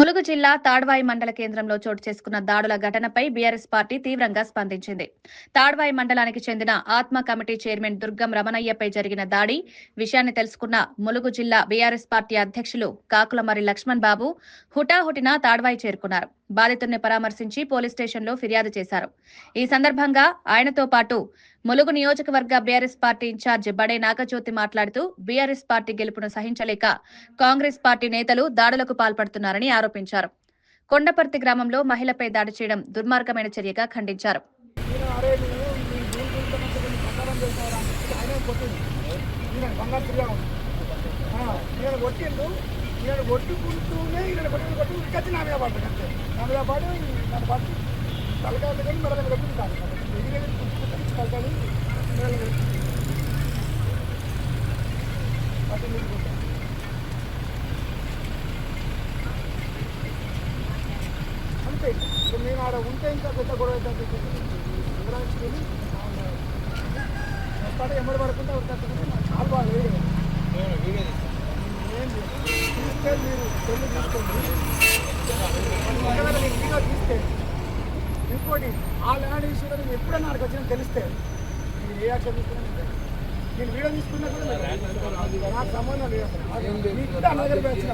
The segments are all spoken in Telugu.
ములుగు జిల్లా తాడ్వాయి మండల కేంద్రంలో చోటు చేసుకున్న దాడుల ఘటనపై బీఆర్ఎస్ పార్టీ తీవ్రంగా స్పందించింది. తాడ్వాయి మండలానికి చెందిన ఆత్మ కమిటీ చైర్మన్ దుర్గం రమణయ్యపై జరిగిన దాడి విషయాన్ని తెలుసుకున్న ములుగు జిల్లా బీఆర్ఎస్ పార్టీ అధ్యక్షులు కాకులమర్రి లక్ష్మణ్ బాబు హుటాహుటిన తాడ్వాయి చేరుకున్నారు. బాధితుడిని పరామర్శించి పోలీస్ స్టేషన్లో ఫిర్యాదు చేశారు. ఈ సందర్భంగా ఆయనతో పాటు ములుగు నియోజకవర్గ బీఆర్ఎస్ పార్టీ ఇన్ఛార్జ్ బడే నాగజ్యోతి మాట్లాడుతూ బీఆర్ఎస్ పార్టీ గెలుపును సహించలేక కాంగ్రెస్ పార్టీ నేతలు దాడులకు పాల్పడుతున్నారని ఆరోపించారు. కొండపర్తి గ్రామంలో మహిళపై దాడి చేయడం దుర్మార్గమైన చర్యగా ఖండించారు. నేను కొట్టుకుంటూనే కొట్టుకొచ్చి నా మీద పడ్డాను అంతే. నా మీద పడి నన్ను పట్టి తలకాయలు కానీ మెడలు కొట్టుకుంటాను. ఎగిరి పుట్టుకుంటాను తలకాయలు మెడలు పట్టి నిలుపుకుంటాను. అంతే ఇప్పుడు నేను ఆడ ఉంటే ఇంకా పెద్ద గొడవ అవుతుంది. వెళ్ళి వస్తాడు ఎమ్మడి పడుకుంటే వస్తాను. నాకు చాలా బాగా లేదు. తీస్తే మీరు పెళ్లి తీసుకోండి. వీడియో తీస్తే ఇంకోటి ఆ ల్యాండ్ ఇష్యూ నేను ఎప్పుడైనా నాకు వచ్చినా తెలిస్తే మీరు ఏ యాక్షన్ తీసుకున్నా నేను వీడియో తీసుకున్నా కూడా నాకు సంబంధం లేదు. మీకు కూడా అందరి వచ్చిన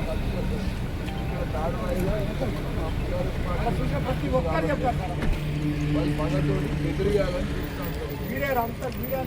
చూసిన ప్రతి ఒక్కరు చెప్తారు సార్. మీరే అంతా మీడియా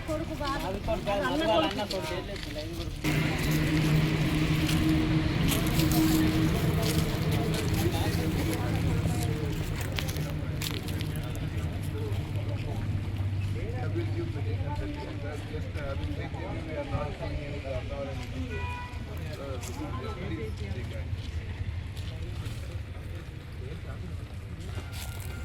కొడుకు just